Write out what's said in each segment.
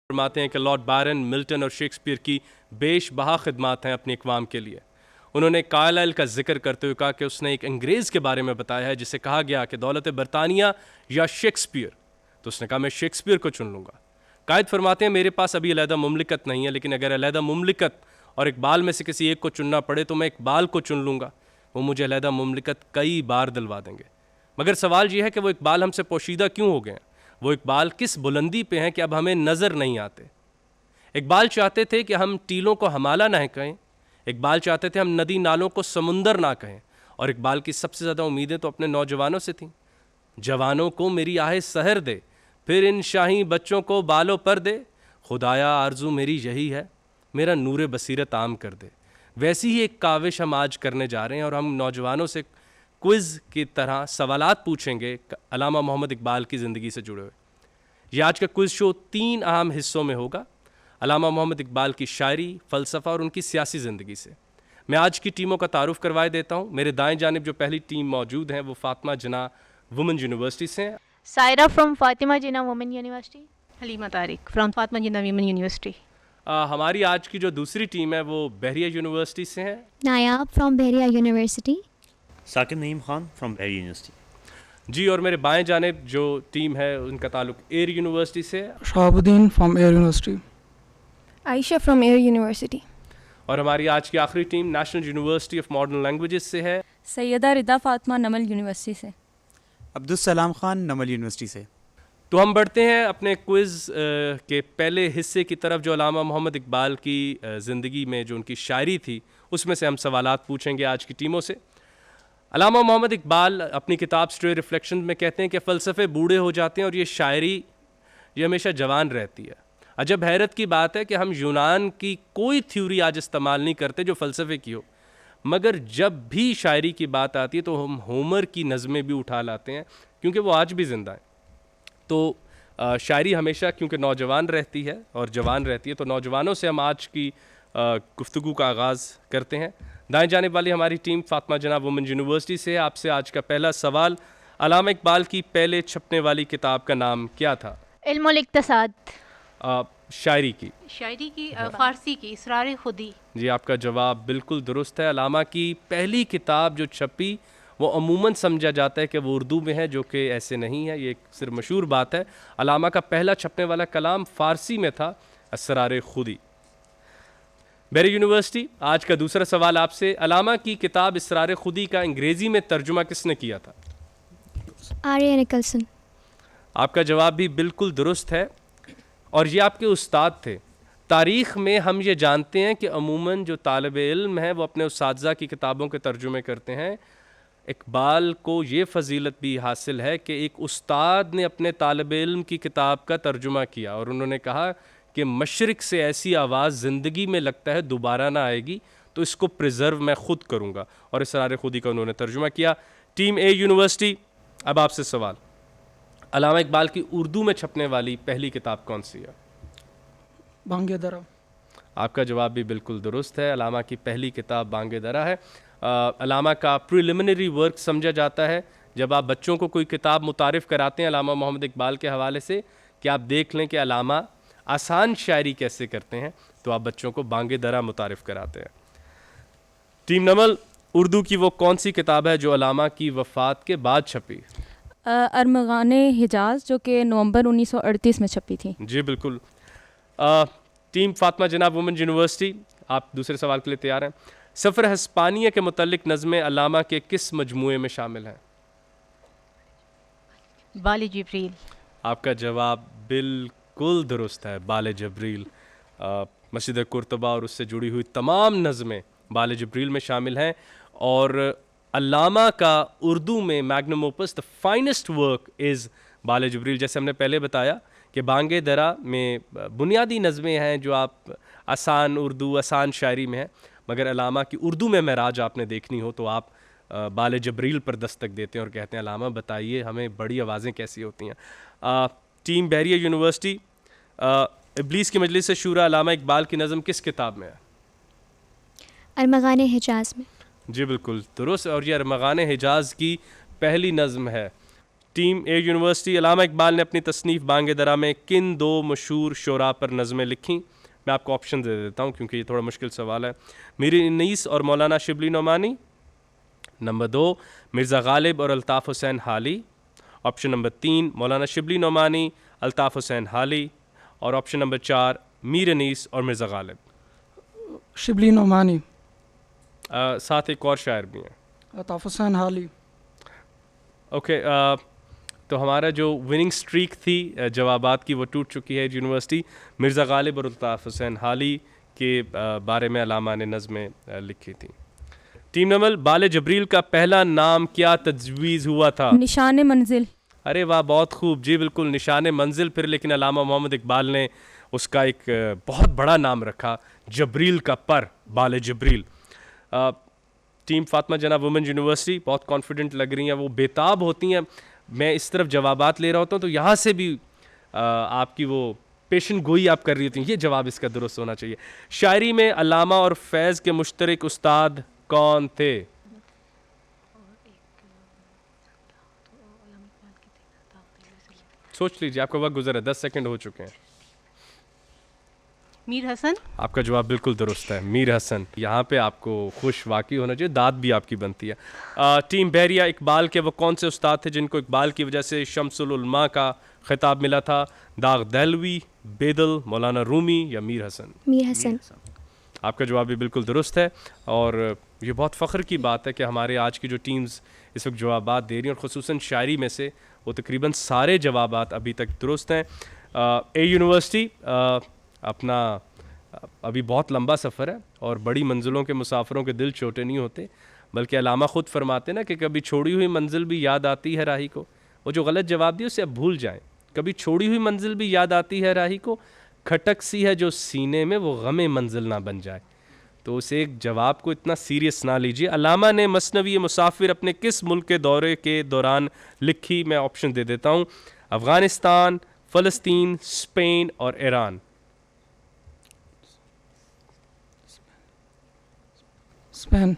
फरमाते हैं कि लॉर्ड बायरन, मिल्टन और शेक्सपियर की बेशबहा खिदमात हैं अपनी अक़वाम के लिए। उन्होंने कार्लाइल का जिक्र करते हुए कहा कि उसने एक अंग्रेज़ के बारे में बताया है जिसे कहा गया कि दौलत बरतानिया या शेक्सपियर, तो उसने कहा मैं शेक्सपियर को चुन लूँगा। कायद फरमाते हैं मेरे पास अभी अलहदा मुमलिकत नहीं है, लेकिन अगर अलहदा मुमलिकत और इकबाल में से किसी एक को चुनना पड़े तो मैं इकबाल को चुन लूँगा। वो मुझे अलहदा मुमलिकत कई बार दिलवा देंगे। मगर सवाल यह है कि वो इकबाल हमसे पोशीदा क्यों हो गए हैं? वो इकबाल किस बुलंदी पे हैं कि अब हमें नज़र नहीं आते? इकबाल चाहते थे कि हम टीलों को हमाला ना कहें, इकबाल चाहते थे हम नदी नालों को समुंदर ना कहें, और इकबाल की सबसे ज़्यादा उम्मीदें तो अपने नौजवानों से थीं। जवानों को मेरी आहे सहर दे, फिर इन शाही बच्चों को बालों पर दे, खुदाया आरजू मेरी यही है, मेरा नूर बसीरत आम कर दे। वैसी ही एक काविश हम आज करने जा रहे हैं और हम नौजवानों से क्विज़ की तरह सवालात पूछेंगे अल्लामा मोहम्मद इकबाल की ज़िंदगी से जुड़े हुए। यह आज का क्विज़ शो 3 अहम हिस्सों में होगा, अल्लामा मोहम्मद इकबाल की शायरी, फ़लसफ़ा और उनकी सियासी ज़िंदगी से। मैं आज की टीमों का तारुफ करवाए देता हूँ। मेरे दाएं जानिब जो पहली टीम मौजूद है वो फ़ातिमा जिन्ना वुमेन यूनिवर्सिटी से हैं। Saira from Fatima Jinnah women university. Halima Tariq from Fatima Jinnah women university. हमारी आज की जो दूसरी टीम है वो बहरिया यूनिवर्सिटी से है। Nayab from Bahria university. Saqib Naeem Khan from Bahria university. जी, और मेरे बाएं जानिब जो टीम है उनका ताल्लुक एयर यूनिवर्सिटी से है। Shahabuddin from air university. Ayesha from air university. और हमारी आज की आखिरी team national university of modern languages से है। सैयदा रिदा फातिमा नमल यूनिवर्सिटी से। अब्दुल सलाम खान नमल यूनिवर्सिटी से। तो हम बढ़ते हैं अपने क्विज़ के पहले हिस्से की तरफ, जो अल्लामा मोहम्मद इकबाल की ज़िंदगी में जो उनकी शायरी थी उसमें से हम सवालात पूछेंगे आज की टीमों से। अल्लामा मोहम्मद इकबाल अपनी किताब स्ट्रे रिफ्लेक्शन में कहते हैं कि फ़लसफ़े बूढ़े हो जाते हैं और ये शायरी ये हमेशा जवान रहती है। अजब हैरत की बात है कि हम यूनान की कोई थ्योरी आज इस्तेमाल नहीं करते जो फ़लसफ़े की हो, मगर जब भी शायरी की बात आती है तो हम होमर की नज़में भी उठा लाते हैं क्योंकि वो आज भी ज़िंदा हैं। तो शायरी हमेशा क्योंकि नौजवान रहती है और जवान रहती है, तो नौजवानों से हम आज की गुफ्तगू का आगाज़ करते हैं। दाएं जानिब वाली हमारी team Fatima Jinnah women university से। आपसे आज का पहला सवाल, अल्लामा इकबाल की पहले छपने वाली किताब का नाम क्या था? इल्मुल इक्तिसाद। शायरी की फ़ारसी की इसरार खुदी। जी, आपका जवाब बिल्कुल दुरुस्त है। अल्लामा की पहली किताब जो छपी वो अमूमन समझा जाता है कि वो उर्दू में है, जो कि ऐसे नहीं है, ये सिर्फ मशहूर बात है। अल्लामा का पहला छपने वाला कलाम फ़ारसी में था, इसरार खुदी। बहरिया यूनिवर्सिटी, आज का दूसरा सवाल आपसे, अल्लामा की किताब इसरार खुदी का अंग्रेज़ी में तर्जुमा किसने किया था? आर्या निकलसन। आपका जवाब भी बिल्कुल दुरुस्त है और ये आपके उस्ताद थे। तारीख़ में हम ये जानते हैं कि अमूमन जो तालिब इल्म है वो अपने उस्ताज़ा की किताबों के तर्जुमे करते हैं। इकबाल को ये फ़जीलत भी हासिल है कि एक उस्ताद ने अपने तालिब इल्म की किताब का तर्जुमा किया और उन्होंने कहा कि मशरिक़ से ऐसी आवाज़ ज़िंदगी में लगता है दोबारा ना आएगी, तो इसको प्रिज़र्व मैं ख़ुद करूँगा, और इसरार खुदी का उन्होंने तर्जुमा किया। टीम ए यूनिवर्सिटी, अब आपसे सवाल, अल्लामा इकबाल की उर्दू में छपने वाली पहली किताब कौन सी है? बांगे दरा। आपका जवाब भी बिल्कुल दुरुस्त है। अल्लामा की पहली किताब बांगे दरा है। अल्लामा का प्रिलिमिनरी वर्क समझा जाता है जब आप बच्चों को कोई किताब मुतारिफ़ कराते हैं अल्लामा मोहम्मद इकबाल के हवाले से कि आप देख लें कि अल्लामा आसान शायरी कैसे करते हैं, तो आप बच्चों को बांगे दरा मुतारिफ़ कराते हैं। टीम नमल, उर्दू की वो कौन सी किताब है जो अल्लामा की वफ़ात के बाद छपी? अरमगाने हिजाज, जो कि नवंबर 1938 में छपी थी। जी बिल्कुल। Team Fatima Jinnah women university, आप दूसरे सवाल के लिए तैयार हैं। सफ़र हस्पानिया के मुतल्लिक नज़्में अल्लामा के किस मजमूए में शामिल हैं? बाले जिब्रील। आपका जवाब बिल्कुल दुरुस्त है, बाले जबरील। मस्जिद कुर्तबा और उससे जुड़ी हुई तमाम नज़में बाले जबरील में शामिल हैं, और अल्लामा का उर्दू में magnum opus the finest work is बाले जबरील। जैसे हमने पहले बताया कि बांगे दरा में बुनियादी नज़में हैं जो आप आसान उर्दू, आसान शायरी में हैं, मगर अल्लामा की उर्दू में महराज आपने देखनी हो तो आप बाले जबरील पर दस्तक देते हैं और कहते हैं अल्लामा बताइए हमें बड़ी आवाज़ें कैसी होती हैं। टीम बहरिया यूनिवर्सिटी, इब्लीस की मजलिस शूरा अल्लामा इकबाल की नज़म किस किताब में है? अरमगाने हिजाज में। जी बिल्कुल दुरुस्त, और ये अरमगाने हिजाज की पहली नज़म है। टीम ए यूनिवर्सिटी, अल्लामा इकबाल ने अपनी तसनीफ़ बांग दरा में किन दो मशहूर शुरा पर नज़में लिखीं? मैं आपको ऑप्शन दे देता हूँ क्योंकि ये थोड़ा मुश्किल सवाल है। मीर उन्नीस और मौलाना शिबली नोमानी। नंबर 2 मिर्ज़ा गालिब और अल्ताफ़ हुसैन हाली। ऑप्शन नंबर 3 मौलाना शिबली नोमानी, अल्ताफ़ हुसैन हाली। और ऑप्शन नंबर 4 मीर उन्नीस और मिर्ज़ा गालिब। शिबली नोमानी, साथ एक और शायर भी हैं। अताफ हुसैन हाली। ओके, तो हमारा जो विनिंग स्ट्रीक थी जवाबात की वो टूट चुकी है। यूनिवर्सिटी मिर्ज़ा गालिब और अल्ताफ़ हुसैन हाली के बारे में अलामा ने नज़में लिखी थी। टीम नमल, बाले जबरील का पहला नाम क्या तजवीज़ हुआ था? निशान मंजिल। अरे वाह, बहुत खूब जी, बिल्कुल निशान मंजिल। फिर लेकिन अलामा मोहम्मद इकबाल ने उसका एक बहुत बड़ा नाम रखा, जबरील का पर, बाले जबरील। टीम फातिमा जना वुमेन यूनिवर्सिटी बहुत कॉन्फिडेंट लग रही हैं, वो बेताब होती हैं। मैं इस तरफ जवाबात ले रहा होता हूँ तो यहाँ से भी आपकी वो पेशन गोई आप कर रही होती हैं, ये जवाब इसका दुरुस्त होना चाहिए। शायरी में अल्लामा और फैज़ के मुश्तरक उस्ताद कौन थे? सोच लीजिए, आपका वक्त गुजरा, 10 सेकंड हो चुके हैं। मीर हसन। आपका जवाब बिल्कुल दुरुस्त है, मीर हसन। यहाँ पे आपको खुश वाकई होना चाहिए, दाद भी आपकी बनती है। टीम बहरिया, इकबाल के वो कौन से उस्ताद थे जिनको इकबाल की वजह से शम्सुल उलमा का खिताब मिला था? दाग दहलवी, बेदल, मौलाना रूमी या मीर हसन? मीर हसन। आपका जवाब भी बिल्कुल दुरुस्त है और ये बहुत फ़ख्र की बात है कि हमारे आज की जो टीम्स इस वक्त जवाबात दे रही हैं और ख़ुसूसन शायरी में से वो तकरीबन सारे जवाबात अभी तक दुरुस्त हैं। ए यूनिवर्सिटी अपना अभी बहुत लंबा सफ़र है और बड़ी मंजिलों के मुसाफिरों के दिल छोटे नहीं होते, बल्कि अलामा ख़ुद फरमाते ना कि कभी छोड़ी हुई मंजिल भी याद आती है राही को। वो जो गलत जवाब दिए उसे अब भूल जाएं। कभी छोड़ी हुई मंजिल भी याद आती है राही को, खटक सी है जो सीने में वो गमे मंजिल ना बन जाए। तो उस एक जवाब को इतना सीरियस ना लीजिए। अलामा ने मसनवी मुसाफिर अपने किस मुल्क के दौरे के दौरान लिखी? मैं ऑप्शन दे देता हूँ, अफ़गानिस्तान, फ़लस्तीन, स्पेन और ईरान। स्पेन।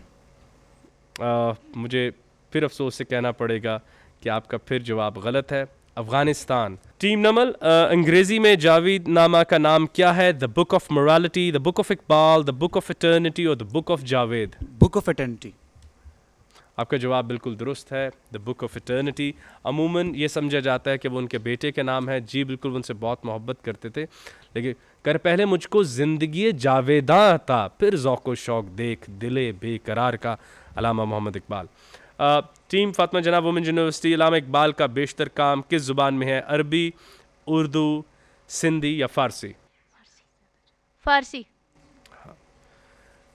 मुझे फिर अफसोस से कहना पड़ेगा कि आपका फिर जवाब गलत है, अफ़गानिस्तान। टीम नमल, अंग्रेज़ी में जावेद नामा का नाम क्या है? The book of morality, the book of Iqbal, the book of eternity और the book of Javed? Book of eternity. आपका जवाब बिल्कुल दुरुस्त है, द बुक ऑफ इटर्निटी। अमूमन ये समझा जाता है कि वो उनके बेटे के नाम है। जी बिल्कुल, उनसे बहुत मोहब्बत करते थे, लेकिन कर पहले मुझको ज़िंदगी जावेदां था, फिर ज़ौक़ शौक़ देख दिले बेकरार का, अलामा मोहम्मद इकबाल। टीम फातिमा जना वुमेन यूनिवर्सिटी, अलामा इकबाल का बेशतर काम किस ज़ुबान में है? अरबी, उर्दू, सिंधी या फ़ारसी? फारसी।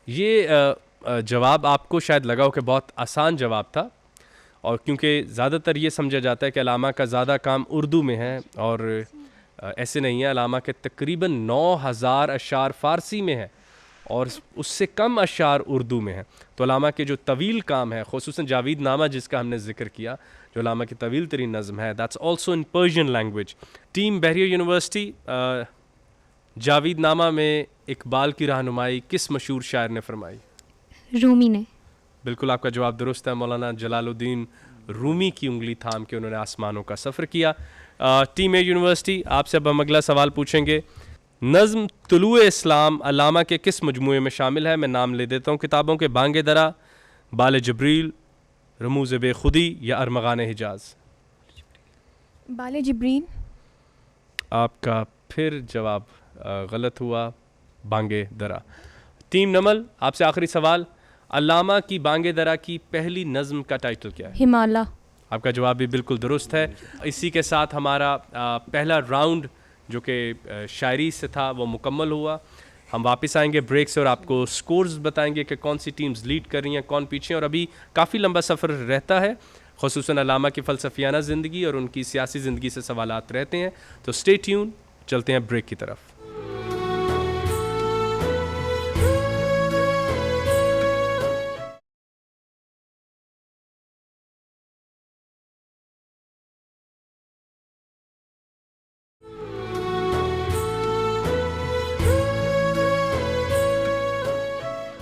ये जवाब आपको शायद लगा हो कि बहुत आसान जवाब था, और क्योंकि ज़्यादातर ये समझा जाता है कि अलामा का ज़्यादा काम उर्दू में है, और ऐसे नहीं है। अलामा के तकरीबन 9000 अशार फ़ारसी में है और उससे कम अशार उर्दू में है। तो अलामा के जो तवील काम है, ख़ुसूसन जावेद नामा जिसका हमने ज़िक्र किया, जो अलामा की तवील तरीन नज़म है, that's also in Persian language. Team Bahria university, Javed नामा में इकबाल की रहनुमाई किस मशहूर शायर ने फरमाई? रूमी ने। बिल्कुल, आपका जवाब दुरुस्त है। मौलाना जलालुद्दीन रूमी की उंगली थाम के उन्होंने आसमानों का सफ़र किया। टीम ए यूनिवर्सिटी, आपसे अब हम अगला सवाल पूछेंगे। नज़्म तुलूए इस्लाम अल्लामा के किस मजमूए में शामिल है? मैं नाम ले देता हूँ किताबों के, बांगे दरा, बाले जबरील, रमूज़ बेखुदी या अरमगान हिजाज? बाले जिब्रील। आपका फिर जवाब गलत हुआ, बांगे दरा। टीम नमल, आपसे आखिरी सवाल, अल्लामा की बांगे दरा की पहली नज़्म का टाइटल क्या है? हिमालय। आपका जवाब भी बिल्कुल दुरुस्त है। इसी के साथ हमारा पहला राउंड जो कि शायरी से था वो मुकम्मल हुआ। हम वापस आएंगे ब्रेक से और आपको स्कोर्स बताएंगे कि कौन सी टीम्स लीड कर रही हैं, कौन पीछे हैं, और अभी काफ़ी लंबा सफ़र रहता है, ख़ुसूसन अल्लामा की फ़लसफ़ियाना ज़िंदगी और उनकी सियासी ज़िंदगी से सवालात रहते हैं। तो स्टे ट्यून, चलते हैं ब्रेक की तरफ।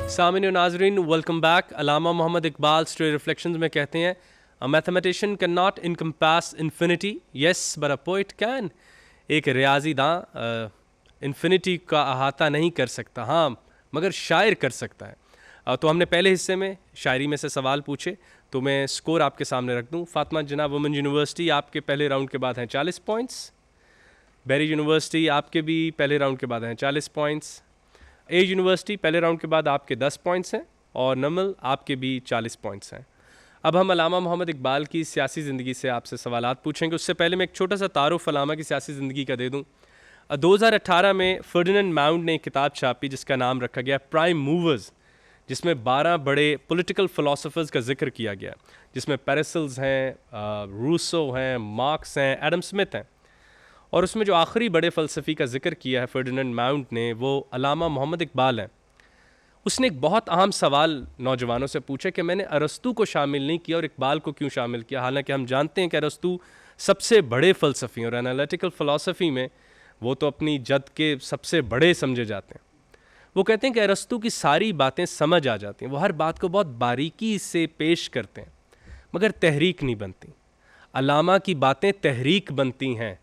सामिन नाजरीन, वेलकम बैक। अल्लामा मोहम्मद इकबाल स्टोरी रिफ्लेक्शंस में कहते हैं, A mathematician cannot encompass infinity. Yes, but a poet can. एक रियाजीदां इन्फिनिटी का अहाता नहीं कर सकता, हाँ मगर शायर कर सकता है। तो हमने पहले हिस्से में शायरी में से सवाल पूछे, तो मैं स्कोर आपके सामने रख दूं। फातिमा जिन्ना वुमेन यूनिवर्सिटी आपके पहले राउंड के बाद हैं 40 पॉइंट्स, बेरी यूनिवर्सिटी आपके भी पहले राउंड के बाद हैं 40 पॉइंट्स, एज यूनिवर्सिटी पहले राउंड के बाद आपके 10 पॉइंट्स हैं और नमल आपके भी 40 पॉइंट्स हैं। अब हम अल्लामा मोहम्मद इकबाल की सियासी ज़िंदगी से आपसे सवालात पूछेंगे। उससे पहले मैं एक छोटा सा तारुफ अल्लामा की सियासी ज़िंदगी का दे दूँ। 2018 में फर्डिनेंड माउंट ने एक किताब छापी जिसका नाम रखा गया प्राइम मूवर्स, जिसमें 12 बड़े पॉलिटिकल फ़िलासफ़र्स का जिक्र किया गया, जिसमें पैरासिल्स हैं, रूसो हैं, मार्क्स हैं, एडम स्मिथ हैं। और उसमें जो आखिरी बड़े फ़लसफ़ी का जिक्र किया है फर्डिनेंड माउंट ने, वो अल्लामा मोहम्मद इकबाल हैं। उसने एक बहुत अहम सवाल नौजवानों से पूछा कि मैंने अरस्तू को शामिल नहीं किया और इकबाल को क्यों शामिल किया, हालांकि हम जानते हैं कि अरस्तू सबसे बड़े फ़लसफ़ी हैं और एनालिटिकल फ़िलासफ़ी में वो तो अपनी जद के सबसे बड़े समझे जाते हैं। वो कहते हैं कि अरस्तू की सारी बातें समझ आ जाती हैं, वो हर बात को बहुत बारीकी से पेश करते हैं, मगर तहरीक नहीं बनती। अल्लामा की बातें तहरीक बनती हैं।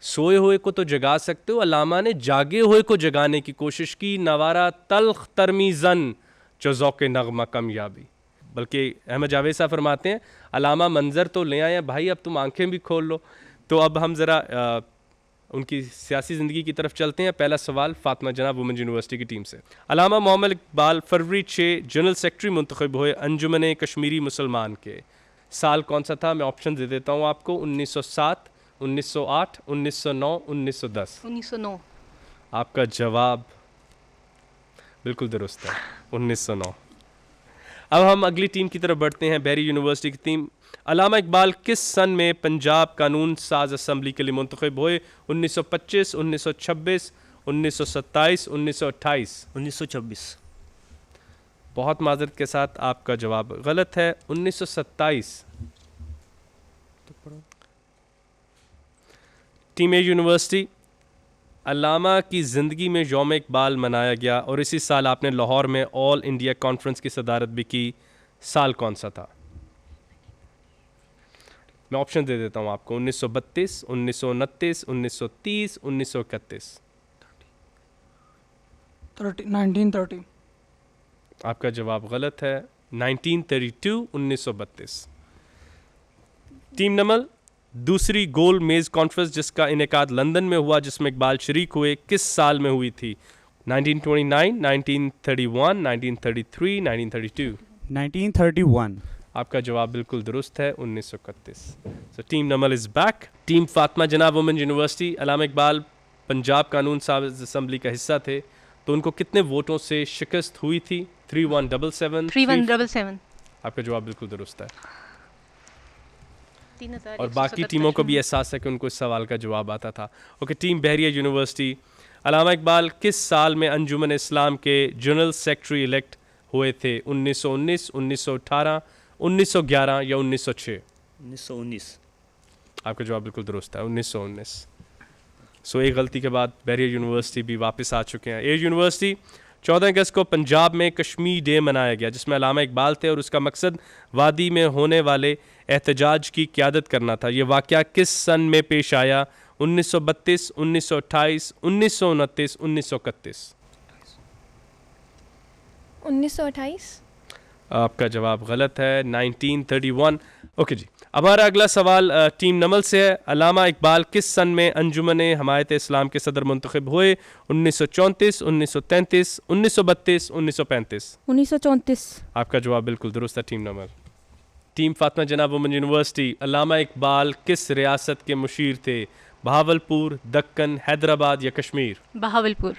सोए हुए को तो जगा सकते हो, अल्लामा ने जागे हुए को जगाने की कोशिश की। नवारा तल्ख तरमीज़न चौज़ौक़ नग़मा कामयाबी। बल्कि अहमद जावेद साहब फरमाते हैं अल्लामा मंज़र तो ले आए भाई, अब तुम आंखें भी खोल लो। तो अब हम ज़रा उनकी सियासी ज़िंदगी की तरफ चलते हैं। पहला सवाल फातिमा जिन्ना वुमेन यूनिवर्सिटी की टीम से। अल्लामा मोहम्मद इकबाल फरवरी 6 जनरल सेक्रेटरी मुंतखब हुए अंजुमन कश्मीरी मुसलमान के। साल कौन सा था? मैं ऑप्शन दे देता हूँ आपको। 1907, 1908, 1909, 1910। 1909। आपका जवाब बिल्कुल दुरुस्त है, 1909। अब हम अगली टीम की तरफ बढ़ते हैं, बेरी यूनिवर्सिटी की टीम। अल्लामा इकबाल किस सन में पंजाब कानून साज असम्बली के लिए मुंतखब हुए? 1925, 1926, 1927, 1928। 1926। बहुत माजरत के साथ आपका जवाब गलत है, 1927। टीम ए यूनिवर्सिटी, अल्लामा की ज़िंदगी में यौम इकबाल मनाया गया और इसी साल आपने लाहौर में ऑल इंडिया कॉन्फ्रेंस की सदारत भी की। साल कौन सा था? मैं ऑप्शन दे देता हूँ आपको। 1932, 1929, 1930, 1931। 1930. आपका जवाब गलत है, 1932, 1932। टीम नमल, दूसरी गोल मेज़ कॉन्फ्रेंस जिसका इनेकाद लंदन में हुआ, जिसमें इकबाल शरीक हुए, किस साल में हुई थी? 1929, 1931, 1933, 1932। 1931. आपका जवाब बिल्कुल दुरुस्त है, 1931। So team Namal is back. Team Fatima Jinnah women university, Allama Iqbal Punjab कानून साज असम्बली का हिस्सा थे, तो उनको कितने वोटों से शिकस्त हुई थी? 3177। 3177। आपका जवाब बिल्कुल दुरुस्त है। 3177। और बाकी टीमों को भी एहसास है कि उनको इस सवाल का जवाब आता था। ओके, टीम बहरिया यूनिवर्सिटी, अल्लामा इकबाल किस साल में अंजुमन इस्लाम के जनरल सेक्रेटरी इलेक्ट हुए थे? 1919, 1918, 1911 या 1906? 1919। आपका जवाब बिल्कुल दुरुस्त है, 1919। सो एक गलती के बाद बहरिया यूनिवर्सिटी भी वापस आ चुके हैं। ए यूनिवर्सिटी, 14 अगस्त को पंजाब में कश्मीर डे मनाया गया, जिसमें अल्लामा इकबाल थे और उसका मकसद वादी में होने वाले एहतजाज की क़यादत करना था। ये वाक़या किस सन में पेश आया? 1932, 1928, 1929, 1931। 1928। आपका जवाब गलत है, 1931। ओके जी, हमारा अगला सवाल टीम नमल से है। अल्लामा इकबाल किस सन में अंजुमन हमायत इस्लाम के सदर मुंतखब हुए? 1934, 1933, 1932, 1935। 1934। आपका जवाब बिल्कुल दुरुस्त है, टीम नमल। Team Fatima Jinnah women university, Allama Iqbal किस रियासत के मुशीर थे? बहावलपुर, दक्कन, हैदराबाद या कश्मीर? बहावलपुर।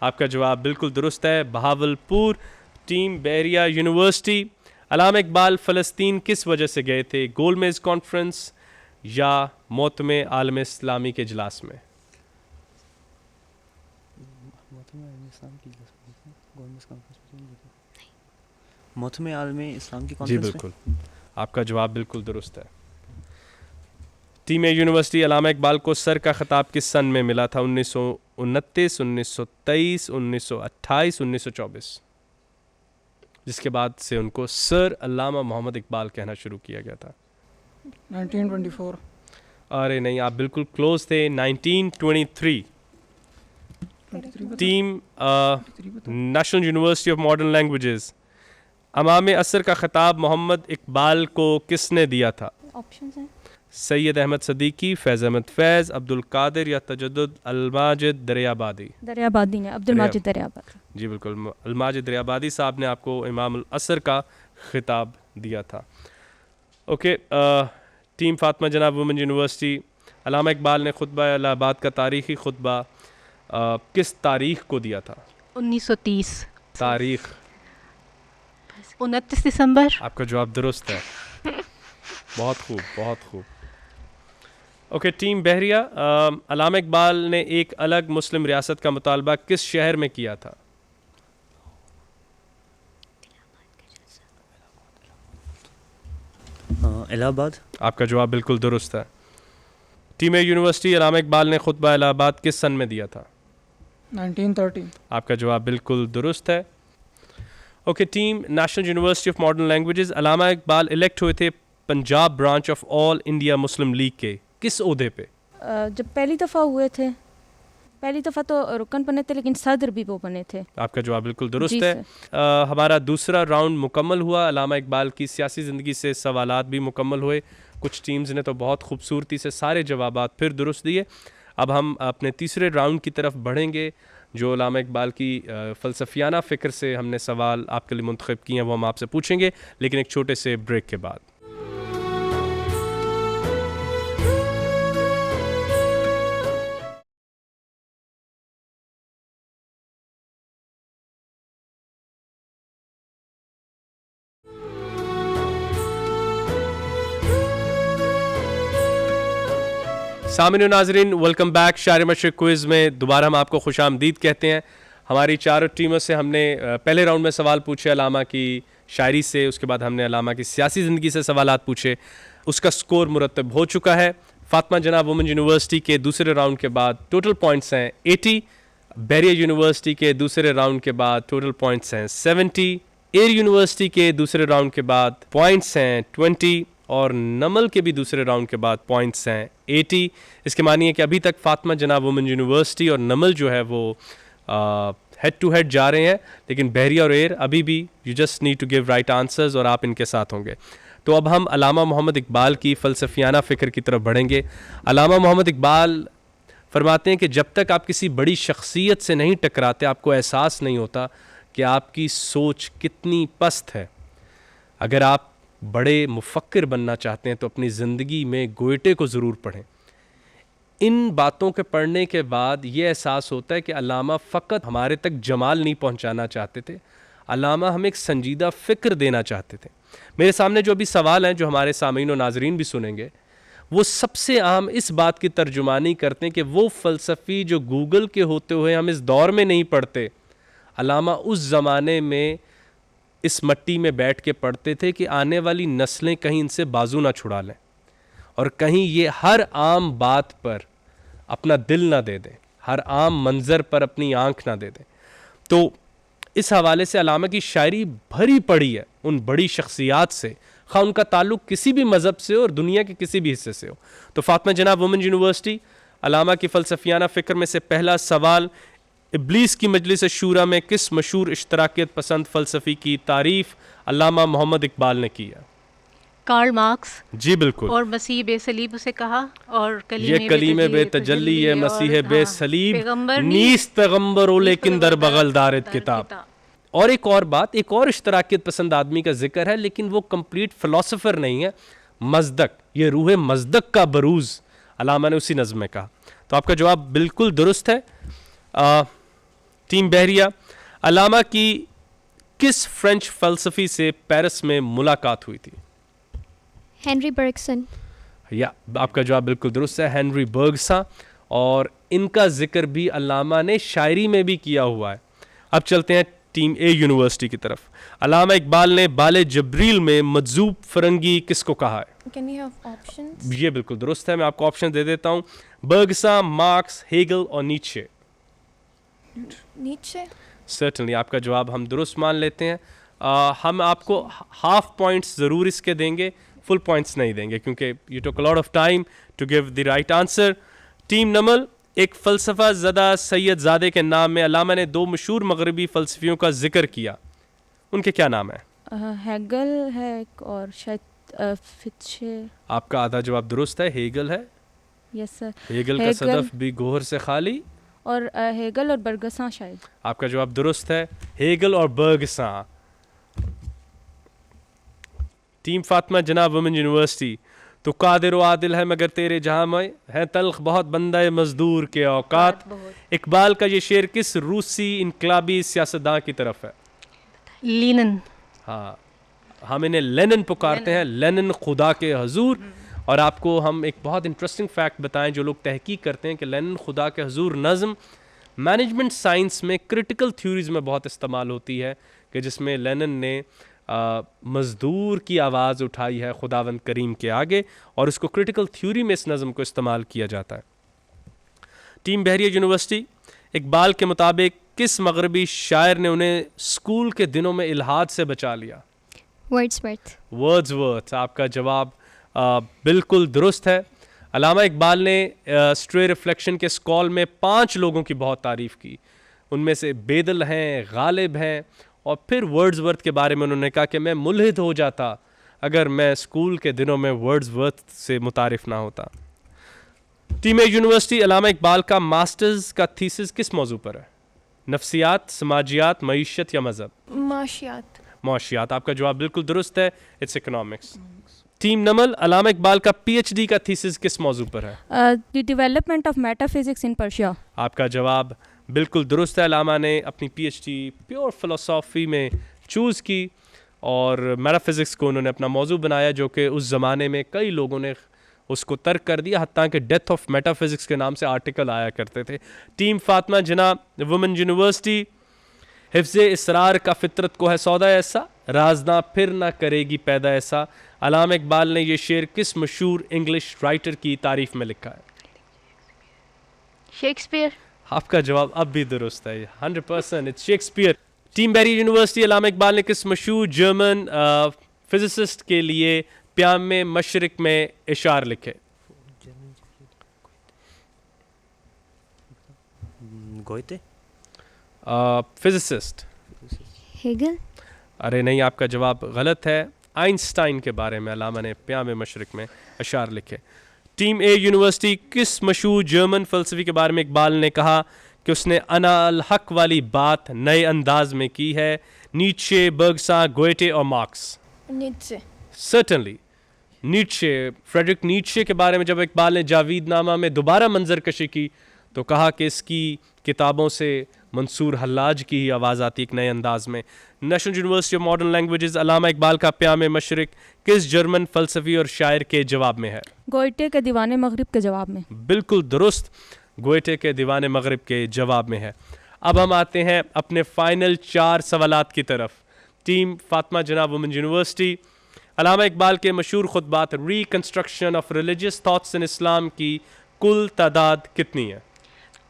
आपका जवाब बिल्कुल दुरुस्त है, बहावलपुर। टीम बहरिया यूनिवर्सिटी, अल्लामा इकबाल फ़लस्तीन किस वजह से गए थे? गोल मेज़ कॉन्फ्रेंस या मोतमे आलम इस्लामी के इजलास में? मोतमे आलम इस्लाम की जी कॉन्फ्रेंस में? बिल्कुल, आपका जवाब बिल्कुल दुरुस्त है। टीम ए यूनिवर्सिटी, अल्लामा इकबाल को सर का खिताब किस सन में मिला था? 1929, 1923, 1928, 1924। जिसके बाद से उनको सर अल्लामा मोहम्मद इकबाल कहना शुरू किया गया था? 1924. अरे नहीं, आप बिल्कुल क्लोज थे, 1923। 23 team national university of modern languages, अमाम असर का खिताब मोहम्मद इकबाल को किसने दिया था? ऑप्शंस हैं सैयद अहमद सदीकी, फैज़ अहमद फैज़, अब्दुल कादिर या तजद्दुद अलमाजिद दरियाबादी? दरियाबादी ने, अब्दुल माजिद दरियाबादी। जी बिल्कुल, अलमाजिद दरियाबादी साहब ने आपको इमाम असर का खिताब दिया था। Okay, team Fatima Jinnah women university, Allama Iqbal ने खुतबा इलाहाबाद का तारीख़ी खुतबा किस तारीख़ को दिया था? 1930 तारीख़? 29 दिसंबर। आपका जवाब दुरुस्त है। बहुत खूब, बहुत खूब। ओके टीम बहरिया, अल्लामा इकबाल ने एक अलग मुस्लिम रियासत का मुतालबा किस शहर में किया था? इलाहाबाद। आपका जवाब बिल्कुल दुरुस्त है। टीम यूनिवर्सिटी, अल्लामा इकबाल ने खुतबा इलाहाबाद किस सन में दिया था? 1930. आपका जवाब बिल्कुल दुरुस्त है। Okay team national university of modern languages, Allama Iqbal elect हुए थे Punjab branch of all India Muslim league के किस ओहदे पे? जब पहली दफ़ा हुए थे, पहली दफ़ा तो रुकन बने थे, लेकिन सदर भी वो बने थे। आपका जवाब बिल्कुल दुरुस्त जी है। हमारा दूसरा राउंड मुकम्मल हुआ। अल्लामा इकबाल की सियासी ज़िंदगी से सवालात भी मुकम्मल हुए। कुछ टीम्स ने तो बहुत खूबसूरती से सारे जवाबात फिर दुरुस्त दिए। अब हम अपने तीसरे राउंड की तरफ बढ़ेंगे, जो अल्लामा इकबाल की फ़लसफ़ियाना फ़िक्र से हमने सवाल आपके लिए मुंतखब किए हैं, वो हम आपसे पूछेंगे, लेकिन एक छोटे से ब्रेक के बाद। सामिन नाजरीन, वेलकम बैक। शायर मशरिक़ क्विज़ में दोबारा हम आपको खुश आमदीद कहते हैं। हमारी चारों टीमों से हमने पहले राउंड में सवाल पूछे अल्लामा की शायरी से, उसके बाद हमने अल्लामा की सियासी ज़िंदगी से सवालात पूछे। उसका स्कोर मुरतब हो चुका है। फातिमा जनाब वुमेन यूनिवर्सिटी के दूसरे राउंड के बाद टोटल पॉइंट्स हैं 80, बैरिया यूनिवर्सिटी के दूसरे राउंड के बाद टोटल पॉइंट्स हैं 70, एयर यूनिवर्सिटी के दूसरे राउंड के बाद पॉइंट्स हैं 20 और नमल के भी दूसरे राउंड के बाद पॉइंट्स हैं 80। इसके मानिए कि अभी तक फातिमा जनाब वुमेन यूनिवर्सिटी और नमल जो है वो हेड टू हेड जा रहे हैं, लेकिन बहरिया और एयर अभी भी you just need to give right answers और आप इनके साथ होंगे। तो अब हम अल्लामा मोहम्मद इकबाल की फ़लसफ़ियाना फ़िक्र की तरफ बढ़ेंगे। अल्लामा मोहम्मद इकबाल फरमाते हैं कि जब तक आप किसी बड़ी शख्सियत से नहीं टकराते, आपको एहसास नहीं होता कि आपकी सोच कितनी पस्त है। अगर आप बड़े मुफक्किर बनना चाहते हैं तो अपनी ज़िंदगी में गोएटे को ज़रूर पढ़ें। इन बातों के पढ़ने के बाद ये एहसास होता है कि अल्लामा फ़कत हमारे तक जमाल नहीं पहुंचाना चाहते थे, अल्लामा हमें एक संजीदा फ़िक्र देना चाहते थे। मेरे सामने जो अभी सवाल हैं, जो हमारे सामीन और नाजरीन भी सुनेंगे, वो सबसे आम इस बात की तर्जुमानी करते हैं कि वो फ़लसफ़ी जो गूगल के होते हुए हम इस दौर में नहीं पढ़ते, अल्लामा उस ज़माने में इस मट्टी में बैठ के पढ़ते थे कि आने वाली नस्लें कहीं इनसे बाजू ना छुड़ा लें और कहीं ये हर आम बात पर अपना दिल ना दे दें, हर आम मंज़र पर अपनी आँख ना दे दें। तो इस हवाले से अल्लामा की शायरी भरी पड़ी है उन बड़ी शख्सियात से, खा उनका ताल्लुक़ किसी भी मज़हब से हो और दुनिया के किसी भी हिस्से से हो। तो फातिमा जनाब वुमेन यूनिवर्सिटी, अल्लामा की फ़लसफ़ियाना फ़िक्र में से पहला सवाल, इब्लीस की मजलिस शूरा में किस मशहूर इश्तराकियत पसंद फ़लसफ़ी की तारीफ़ अल्लामा मोहम्मद इकबाल ने की है? Karl Marx. जी बिल्कुल। और मसीह बेसलीब उसे कहा, और ये कलीमे बेतजल्ली ये मसीह बेसलीब नीस पैगम्बर ओ लेकिन दर बगल दारिद किताब। और एक और बात, एक और इश्तराकियत पसंद आदमी का जिक्र है, लेकिन वो कंप्लीट फ़िलासफ़र नहीं है, मज़दक, ये रूह मज़दक का बरूज़ अल्लामा ने उसी नज़्म में कहा। तो आपका जवाब बिल्कुल दुरुस्त है। टीम बहरिया, अल्लामा की किस फ्रेंच फ़लसफ़ी से पेरिस में मुलाकात हुई थी? Henry Bergson. या आपका जवाब बिल्कुल दुरुस्त है, हेनरी बर्गसन, और इनका जिक्र भी अल्लामा ने शायरी में भी किया हुआ है। अब चलते हैं टीम ए यूनिवर्सिटी की तरफ। अल्लामा इकबाल ने बाले जबरील में मजूब फरंगी किसको कहा है? Can we have options? ये बिल्कुल दुरुस्त है, मैं आपको ऑप्शन दे देता हूँ। बर्गसन, मार्क्स, हेगल और नीचे। Nietzsche? सर्टनली आपका जवाब हम दुरुस्त मान लेते हैं। हम आपको हाफ पॉइंट्स ज़रूर इसके देंगे, फुल पॉइंट्स नहीं देंगे क्योंकि you took a lot of time to give the right answer. Team Namal, एक फ़लसफ़ा ज़दा सैयद ज़ादे के नाम में अल्लामा ने 2 मशहूर मगरबी फ़लसफ़ियों का जिक्र किया, उनके क्या नाम है? हैगल है एक और शायद फिट्चे। आपका आधा जवाब दुरुस्त है, हेगल है। Yes sir. हेगल का सदफ भी गोहर से खाली। और हेगल और बर्गसा शायद। आपका जवाब दुरुस्त है, हेगल और बर्गसा। Team Fatima Jinnah women university, तो कादिर व आदिल है मगर तेरे जहाँ में है तल्ख बहुत बंदा मजदूर के औकात। इकबाल का ये शेर किस रूसी इनकलाबी सियासतदान की तरफ है? लीनन। हाँ, हम इन्हें लेनिन पुकारते हैं, लेनिन खुदा के हजूर। और आपको हम एक बहुत इंटरेस्टिंग फैक्ट बताएं, जो लोग तहकीक करते हैं कि लेनिन खुदा के हजूर नज़म मैनेजमेंट साइंस में क्रिटिकल थ्योरीज में बहुत इस्तेमाल होती है, कि जिसमें लेनिन ने मज़दूर की आवाज़ उठाई है खुदावंद करीम के आगे, और उसको क्रिटिकल थ्योरी में इस नज़म को इस्तेमाल किया जाता है। टीम बहरिया यूनिवर्सिटी, इकबाल के मुताबिक किस मगरबी शायर ने उन्हें स्कूल के दिनों में इल्हाद से बचा लिया? Wordsworth. वर्ड्सवर्थ। आपका जवाब बिल्कुल दुरुस्त है। अल्लामा इकबाल ने स्ट्रे रिफ्लेक्शन के स्कॉल में 5 लोगों की बहुत तारीफ़ की, उनमें से बेदल हैं, गालिब हैं, और फिर वर्ड्सवर्थ के बारे में उन्होंने कहा कि मैं मुल्हिद हो जाता अगर मैं स्कूल के दिनों में वर्ड्सवर्थ से मुतारिफ ना होता। टीम यूनिवर्सिटी, अल्लामा इकबाल का मास्टर्स का थीसिस किस मौजू पर है? नफ्सियात, समाजियात, मईशत या मज़हब? माशियात। मौशियात। आपका जवाब बिल्कुल दुरुस्त है, इट्स इकोनॉमिक्स। टीम नमल, अल्लामा इकबाल का PhD का थीसिस किस मौजू पर है? The development of metaphysics in Persia. आपका जवाब बिल्कुल दुरुस्त है। अल्लामा ने अपनी PhD प्योर फिलोसॉफी में चूज़ की और मेटाफिज़िक्स को उन्होंने अपना मौजू बनाया, जो कि उस ज़माने में कई लोगों ने उसको तर्क कर दिया, हत्ता कि डेथ ऑफ मेटाफिज़िक्स के नाम से आर्टिकल आया करते थे। Team Fatima Jinnah women university, हिफ्ज़ इसरार का फितरत को है सौदा ऐसा, राजना फिर ना करेगी पैदा ऐसा। अल्लामा इकबाल ने ये शेर किस मशहूर इंग्लिश राइटर की तारीफ़ में लिखा है? शेक्सपियर। आपका जवाब अब भी दुरुस्त है, 100%, it's Shakespeare. Team Bahria university, Allama Iqbal ने किस मशहूर जर्मन फिजिसिस्ट के लिए प्याम मशरिक में इशार लिखे? गोयते। फिजिसिस्ट। Hegel. अरे नहीं, आपका जवाब गलत है। आइंस्टाइन के बारे में अल्लामा ने प्याम मशरिक में इशार लिखे। टीम ए यूनिवर्सिटी, किस मशहूर जर्मन फ़लसफ़ी के बारे में इकबाल ने कहा कि उसने अना अल हक वाली बात नए अंदाज में की है? नीचे, बर्गसा, गोएटे और मार्क्स? नीचे। सर्टनली नीचे। फ्रेडरिक नीचे के बारे में जब इकबाल ने जावीद नामा में दोबारा मंजर कशी की तो कहा कि इसकी किताबों से मंसूर हल्लाज की ही आवाज़ आती एक नए अंदाज में। National university of modern languages, Allama Iqbal का प्याम मशरिक किस जर्मन फ़लसफ़ी और शायर के जवाब में है? गोइटे के दीवाने मगरिब के जवाब में। बिल्कुल दुरुस्त, गोएटे के दीवाने मगरिब के जवाब में है। अब हम आते हैं अपने फाइनल 4 सवालात की तरफ। Team Fatima Jinnah women university, Allama Iqbal के मशहूर खुतबात reconstruction of religious thoughts in Islam की कुल तादाद कितनी है?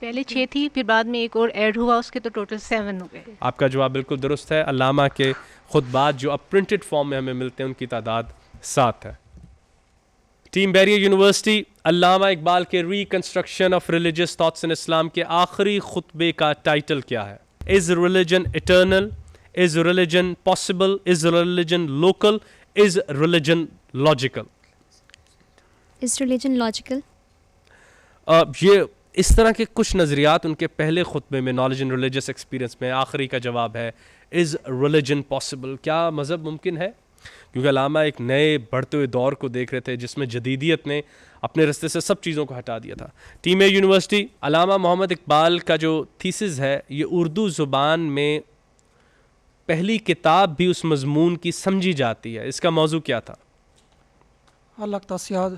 पहले 6 थी, फिर बाद में एक और ऐड हुआ उसके, तो टोटल 7 हो गए। आपका जवाब बिल्कुल दुरुस्त है। अल्लामा के खुतबात जो अब प्रिंटेड फॉर्म में हमें मिलते हैं उनकी तादाद 7 है। टीम बैरिया यूनिवर्सिटी, अल्लामा इकबाल के reconstruction of religious thoughts in Islam के आखिरी खुतबे का टाइटल क्या है? Is religion eternal? Is religion possible? Is religion local? Is religion logical? Is religion logical? ये इस तरह के कुछ नज़रियात उनके पहले खुतबे में नॉलेज एंड रिलीजियस एक्सपीरियंस में आखिरी का जवाब है इज़ रिलीजन पॉसिबल? क्या मज़हब मुमकिन है? क्योंकि अल्लामा एक नए बढ़ते हुए दौर को देख रहे थे जिसमें जदीदियत ने अपने रास्ते से सब चीज़ों को हटा दिया था। टीम ए यूनिवर्सिटी, अल्लामा मोहम्मद इकबाल का जो थीसिस है ये उर्दू ज़ुबान में पहली किताब भी उस मज़मून की समझी जाती है, इसका मौजू क्या था? अल-इक़्तिसाद,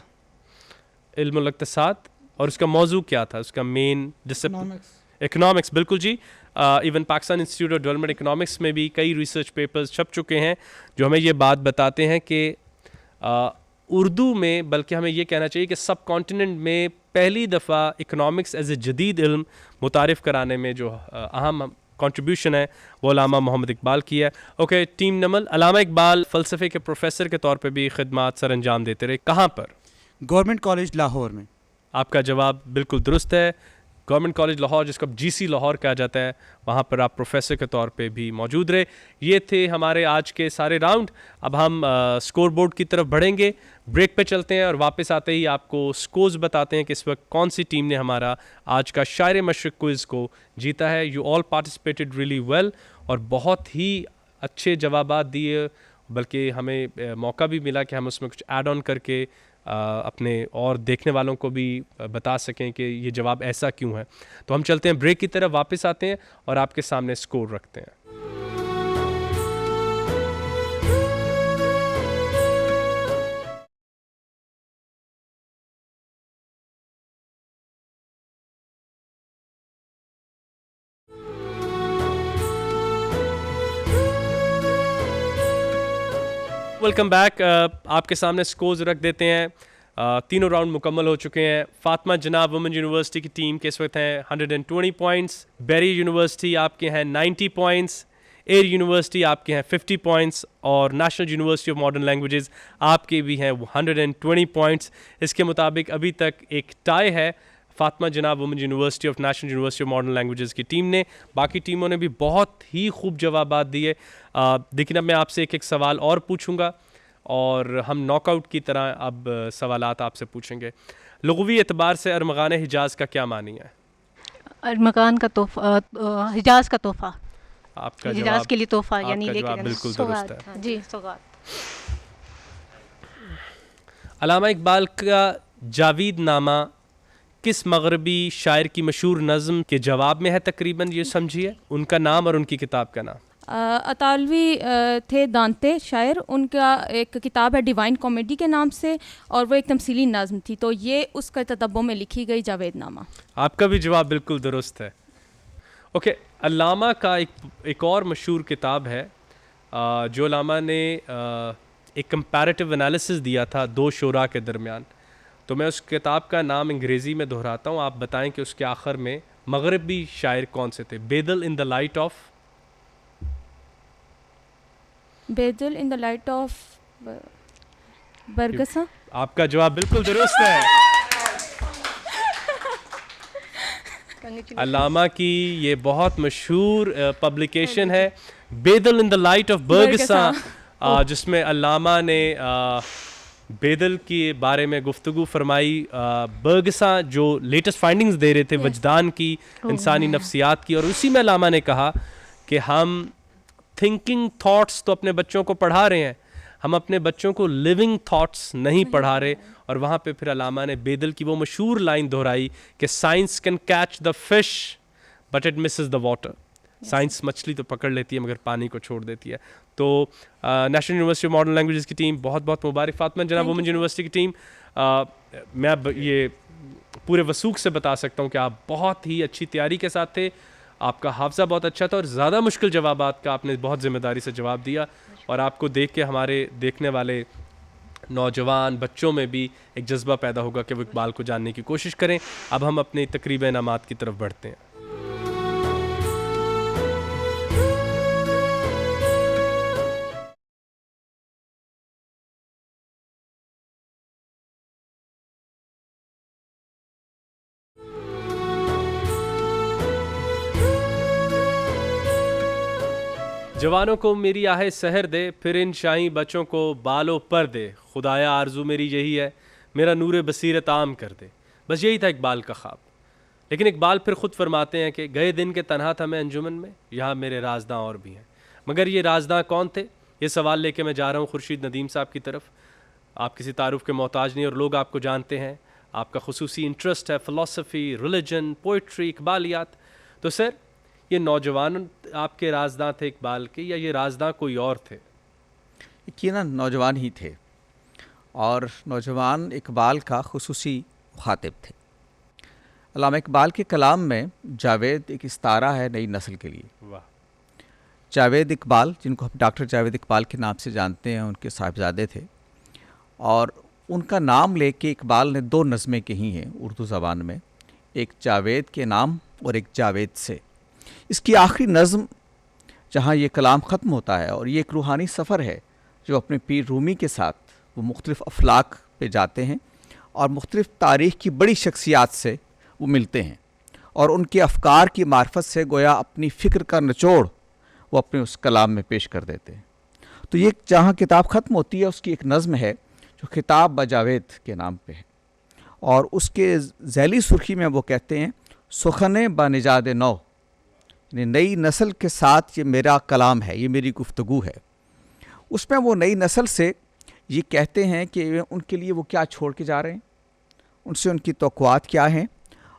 इल्मुल इक़्तिसाद। और उसका मौजू क्या था, उसका मेन डिसिप्लिन? इकोनॉमिक्स। इकोनॉमिक्स, बिल्कुल जी। Even Pakistan institute of development economics में भी कई रिसर्च पेपर्स छप चुके हैं जो हमें ये बात बताते हैं कि उर्दू में, बल्कि हमें ये कहना चाहिए कि सब कॉन्टिनेंट में पहली दफ़ा इकोनॉमिक्स एज ए जदीद इल्म मुतारिफ़ कराने में जो अहम कंट्रीब्यूशन है वो अल्लामा मोहम्मद इकबाल की है। ओके टीम नमल, अल्लामा इकबाल फ़लसफ़े के प्रोफेसर के तौर पे भी खिदमात सर अंजाम देते रहे, कहाँ पर? गवर्नमेंट कॉलेज लाहौर में। आपका जवाब बिल्कुल दुरुस्त है। गवर्नमेंट कॉलेज लाहौर, जिसको अब जीसी लाहौर कहा जाता है, वहाँ पर आप प्रोफेसर के तौर पे भी मौजूद रहे। ये थे हमारे आज के सारे राउंड। अब हम स्कोर बोर्ड की तरफ बढ़ेंगे, ब्रेक पे चलते हैं और वापस आते ही आपको स्कोर्स बताते हैं कि इस वक्त कौन सी टीम ने हमारा आज का शायर मशरिक़ क्विज़ को जीता है। You all participated really well और बहुत ही अच्छे जवाबात दिए, बल्कि हमें मौका भी मिला कि हम उसमें कुछ ऐड ऑन करके अपने और देखने वालों को भी बता सकें कि ये जवाब ऐसा क्यों है। तो हम चलते हैं ब्रेक की तरफ, वापस आते हैं और आपके सामने स्कोर रखते हैं। Welcome back. आपके सामने स्कोर्स रख देते हैं। तीनों राउंड मुकम्मल हो चुके हैं। फातिमा जनाब वुमेन यूनिवर्सिटी की टीम के इस वक्त हैं 120 पॉइंट्स, बैरी यूनिवर्सिटी आपके हैं 90 पॉइंट्स, एयर यूनिवर्सिटी आपके हैं 50 पॉइंट्स और national university of modern languages आपके भी हैं 120 पॉइंट्स। इसके मुताबिक अभी तक एक टाई है Fatima Jinnah women university of national university of modern languages की टीम ने। बाकी टीमों ने भी बहुत ही खूब जवाबात दिए। लेकिन अब मैं आपसे एक एक सवाल और पूछूंगा और हम नॉकआउट की तरह अब सवालात आपसे पूछेंगे। लुग़वी एतबार से अरमगान हिजाज़ का क्या मानी है? अरमगान का तोहफा, हिजाज का तोहफा, आपका हिजाज जवाब के लिए तोहफा यानी आपका जवाब लेके बिल्कुल दुरुस्त है। हाँ, जी सौगात। अल्लामा इकबाल का जावेद नामा किस मगरबी शायर की मशहूर नज़्म के जवाब में है? तकरीबन ये समझिए उनका नाम और उनकी किताब का नाम। अतालवी थे दांते शायर, उनका एक किताब है डिवाइन कॉमेडी के नाम से और वो एक तमसीली नज़्म थी, तो ये उसका ततब्बो में लिखी गई जावेद नामा। आपका भी जवाब बिल्कुल दुरुस्त है। ओके, अल्लामा का एक और मशहूर किताब है जो अल्लामा ने एक कंपैरेटिव एनालिसिस दिया था दो शोरा के दरमियान। तो मैं उस किताब का नाम अंग्रेज़ी में दोहराता हूँ, आप बताएं कि उसके आखिर में मगरबी शायर कौन से थे? Bedil in the light of, Bedil in the light of Bergson. आपका जवाब बिल्कुल दुरुस्त है। अल्लामा की ये बहुत मशहूर पब्लिकेशन है बेदल इन द लाइट ऑफ बरगसा, जिसमें अल्लामा ने बेदल के बारे में गुफ्तगू फरमाई। बरगसा जो लेटेस्ट फाइंडिंग्स दे रहे थे वजदान की, इंसानी नफ्सियात की, और उसी में अल्लामा ने कहा कि हम थिंकिंग थॉट्स तो अपने बच्चों को पढ़ा रहे हैं, हम अपने बच्चों को लिविंग थॉट्स नहीं पढ़ा रहे। और वहाँ पे फिर अल्लामा ने बेदल की वो मशहूर लाइन दोहराई कि science can catch the fish but it Mrs the water. Science मछली तो पकड़ लेती है मगर पानी को छोड़ देती है। तो national university of modern languages की टीम बहुत बहुत मुबारक। फातिमा जनाब वुमेन यूनिवर्सिटी की टीम, मैं ये पूरे वसूख से बता सकता हूँ कि आप बहुत ही अच्छी तैयारी के साथ थे, आपका हाफजा बहुत अच्छा था और ज़्यादा मुश्किल जवाबात का आपने बहुत ज़िम्मेदारी से जवाब दिया। और आपको देख के हमारे देखने वाले नौजवान बच्चों में भी एक जज्बा पैदा होगा कि वो इकबाल को जानने की कोशिश करें। अब हम अपने तकरीब इनामात की तरफ बढ़ते हैं। जवानों को मेरी आहे सहर दे, फिर इन शाही बच्चों को बालों पर दे, खुदाया आरजू मेरी यही है, मेरा नूर बसीरत आम कर दे। बस यही था इकबाल का ख्वाब। लेकिन इकबाल फिर ख़ुद फरमाते हैं कि गए दिन के तन्हा था मैं अंजुमन में, यहाँ मेरे राजदां और भी हैं। मगर ये राजदां कौन थे? ये सवाल लेके मैं जा रहा हूँ खुर्शीद नदीम साहब की तरफ। आप किसी तारुफ के मोहताज नहीं और लोग आपको जानते हैं, आपका खुसूसी इंटरेस्ट है फ़िलासफ़ी, रिलीजन, पोइट्री, इकबालियात। तो सर, ये नौजवान आपके राजदां थे इकबाल के, या ये राजदां कोई और थे? ये ना नौजवान ही थे और नौजवान इकबाल का खुसूसी मुखातिब थे। अल्लामा इकबाल के कलाम में जावेद एक इस्तारा है नई नस्ल के लिए। वाह। जावेद इकबाल, जिनको हम डॉक्टर जावेद इकबाल के नाम से जानते हैं, उनके साहिबजादे थे और उनका नाम लेके इकबाल ने दो नज़में कही हैं उर्दू ज़बान में, एक जावेद के नाम और एक जावेद से। इसकी आखिरी नज़म जहाँ ये कलाम ख़त्म होता है, और ये एक रूहानी सफ़र है जो अपने पीर रूमी के साथ वो मुख्तलिफ़ अफलाक पे जाते हैं और मुख्तलिफ़ तारीख़ की बड़ी शख्सियात से वो मिलते हैं और उनके अफकार की मार्फत से गोया अपनी फ़िक्र का निचोड़ वो अपने उस कलाम में पेश कर देते हैं। तो ये जहाँ किताब ख़त्म होती है उसकी एक नज़म है जो खिताब ब जावेद के नाम पे है, और उसके ज़ैली सुर्खी में वो कहते हैं सुखने ब निजाद नौ, यानी नई नस्ल के साथ ये मेरा कलाम है, ये मेरी गुफ्तगू है। उसमें वो नई नस्ल से ये कहते हैं कि उनके लिए वो क्या छोड़ के जा रहे हैं, उनसे उनकी तवक्कुआत क्या हैं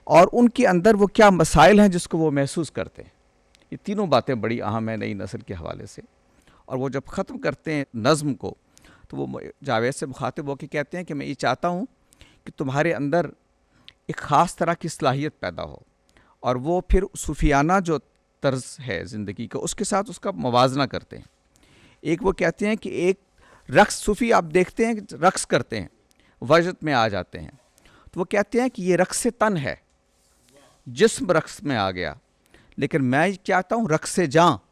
और उनके अंदर वो क्या मसाइल हैं जिसको वो महसूस करते हैं। ये तीनों बातें बड़ी अहम हैं नई नस्ल के हवाले से। और वो जब ख़त्म करते हैं नज़्म को तो वो जावेद से मुखातिब होकर कहते हैं कि मैं ये चाहता हूँ कि तुम्हारे अंदर एक ख़ास तरह की सलाहियत पैदा हो, और वो फिर सूफियाना जो तर्ज है ज़िंदगी का उसके साथ उसका मवाजना करते हैं। एक वो कहते हैं कि एक रक्स, सूफ़ी आप देखते हैं कि रक्स करते हैं, वजद में आ जाते हैं, तो वो कहते हैं कि ये रक्स तन है, जिस्म रक्स में आ गया, लेकिन मैं ये चाहता हूँ रक्स जाँ,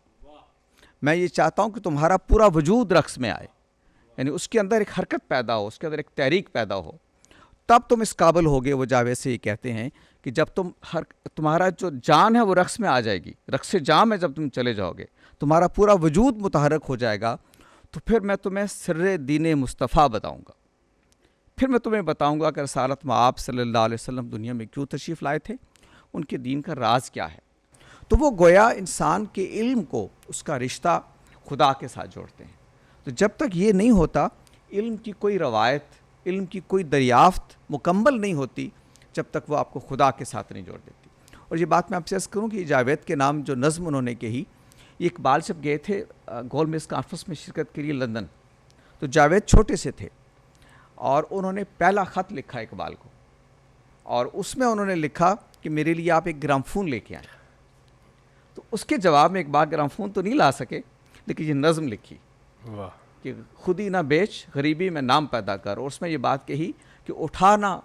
मैं ये चाहता हूँ कि तुम्हारा पूरा वजूद रक्स में आए, यानी उसके अंदर एक हरकत पैदा हो, उसके अंदर एक तहरीक पैदा हो, तब तुम इस काबिल होगे। वो जावेद से ये कहते हैं कि जब तुम्हारा जो जान है वो रक्स में आ जाएगी, रक्स जाम में जब तुम चले जाओगे, तुम्हारा पूरा वजूद मुतहरक हो जाएगा, तो फिर मैं तुम्हें सिर्रे दीन मुस्तफ़ा बताऊँगा। फिर मैं तुम्हें बताऊँगा कि रसालत में आप सल्लल्लाहु अलैहि वसल्लम दुनिया में क्यों तशरीफ़ लाए थे, उनके दीन का राज क्या है। तो वो गोया इंसान के इल्म को, उसका रिश्ता खुदा के साथ जोड़ते हैं। तो जब तक ये नहीं होता, इल्म की कोई रवायत, इल्म की कोई दरियाफ्त मुकम्मल नहीं होती जब तक वो आपको खुदा के साथ नहीं जोड़ देती। और ये बात मैं आपसे अर्ज़ करूँ कि जावेद के नाम जो नज़्म उन्होंने कही, इकबाल जब गए थे गोल मेज़ कॉन्फ्रेंस में शिरकत के लिए लंदन, तो जावेद छोटे से थे और उन्होंने पहला ख़त लिखा इकबाल को, और उसमें उन्होंने लिखा कि मेरे लिए आप एक ग्रामफोन लेके आएँ। तो उसके जवाब में इकबाल ग्रामफोन तो नहीं ला सके, लेकिन ये नज़्म लिखी वाह, कि खुद ही ना बेच गरीबी में नाम पैदा कर। और उसमें ये बात कही कि उठाना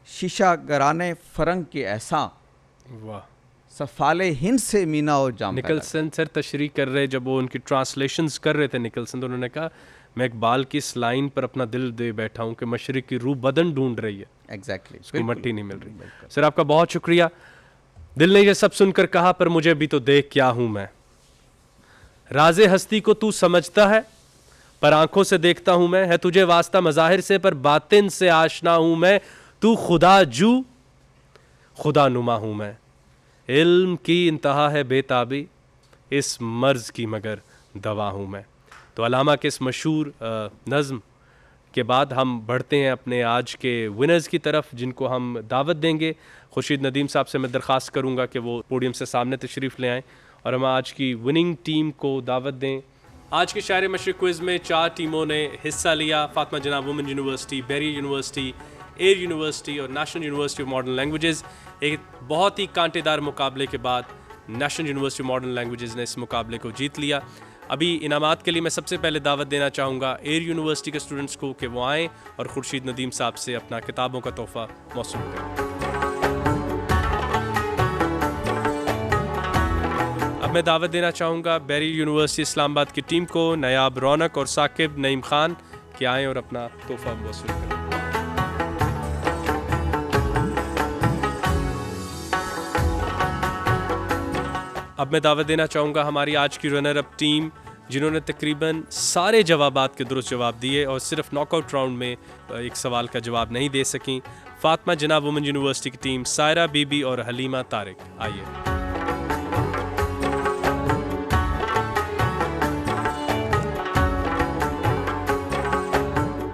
शीशा गराने फरंग के ऐसा, वाह। सफ़ाले हिंद से मीना और जाम। निकलसन सर तशरीह कर रहे, जब वो उनकी ट्रांसलेशंस कर रहे थे निकलसन, तो उन्होंने कहा मैं इकबाल की इस लाइन पर अपना दिल दे बैठा हूँ कि मशरिक़ की रूह बदन ढूंढ रही है, एग्जैक्टली, उसको मट्टी नहीं मिल रही। सर आपका बहुत शुक्रिया। दिल ने ये सब सुनकर कहा पर मुझे भी तो देख क्या हूँ मैं, राज़े हस्ती को तू समझता है पर आंखों से देखता हूँ मैं, है तुझे वास्ता मज़ाहिर से पर बातिन से आशना हूँ मैं, तू खुदा जू खुदा नुमा हूँ मैं, इल्म की इंतहा है बेताबी, इस मर्ज़ की मगर दवा हूँ मैं। तो अलामा के इस मशहूर नज़्म के बाद हम बढ़ते हैं अपने आज के विनर्स की तरफ, जिनको हम दावत देंगे। खुर्शीद नदीम साहब से मैं दरख्वास्त करूँगा कि वो पोडियम से सामने तशरीफ़ ले आएँ और हम आज की विनिंग टीम को दावत दें। आज के शायर मशरिक़ क्विज़ में 4 टीमों ने हिस्सा लिया। Fatima Jinnah women university, Bahria university, air university और national university of modern languages. एक बहुत ही कांटेदार मुकाबले के बाद national university of modern languages ने इस मुकाबले को जीत लिया। अभी इनामात के लिए मैं सबसे पहले दावत देना चाहूँगा एयर यूनिवर्सिटी के स्टूडेंट्स को कि वो आएँ और खुर्शीद नदीम साहब से अपना किताबों का तोहफ़ा मौसूल करें। अब मैं दावत देना चाहूँगा बैरियर यूनिवर्सिटी इस्लामाबाद की टीम को, नयाब रौनक और साकिब नईम खान, कि आएँ और अपना तोहफ़ा मौसूल करें। अब मैं दावत देना चाहूँगा हमारी आज की रनर अप टीम, जिन्होंने तकरीबन सारे जवाबात के दुरुस्त जवाब दिए और सिर्फ नॉकआउट राउंड में एक सवाल का जवाब नहीं दे सकें। फातिमा जनाब वुमेन यूनिवर्सिटी की टीम, सायरा बीबी और हलीमा तारिक, आइए।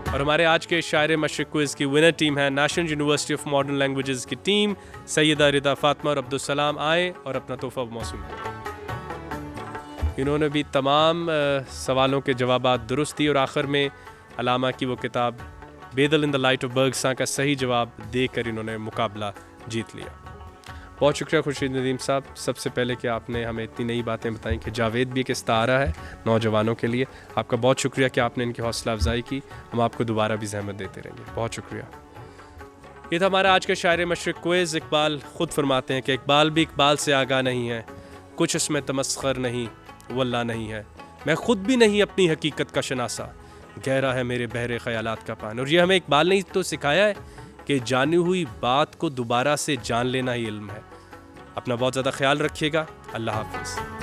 और हमारे आज के शायर मशरिक़ क्विज़ की विनर टीम है national university of modern languages की टीम, सैयदा रिदा फातिमा और अब्दुलसलाम, आए और अपना तोहफ़ा मौसूल करें। इन्होंने भी तमाम सवालों के जवाबात दुरुस्त दिए और आखिर में अलामा की वो किताब बेदल इन द लाइट ऑफ बर्गसा का सही जवाब देकर इन्होंने मुकाबला जीत लिया। बहुत शुक्रिया खुर्शीद नदीम साहब, सबसे पहले कि आपने हमें इतनी नई बातें बताई कि जावेद भी एक इस्तारा है नौजवानों के लिए। आपका बहुत शुक्रिया कि आपने इनकी हौसला अफजाई की। हम आपको दोबारा भी ज़हमत देते रहेंगे। बहुत शुक्रिया। ये था हमारा आज का शायर मशरिक़ क्विज़। इकबाल ख़ुद फरमाते हैं कि इकबाल भी इकबाल से आगाह नहीं है, कुछ इसमें तमस्खर नहीं वल्ला नहीं है, मैं खुद भी नहीं अपनी हकीकत का शनासा, गहरा है मेरे बहरे ख्यालात का पान। और ये हमें इकबाल ने तो सिखाया है कि जानी हुई बात को दोबारा से जान लेना ही इल्म है। अपना बहुत ज़्यादा ख्याल रखिएगा। अल्लाह हाफ़िज़।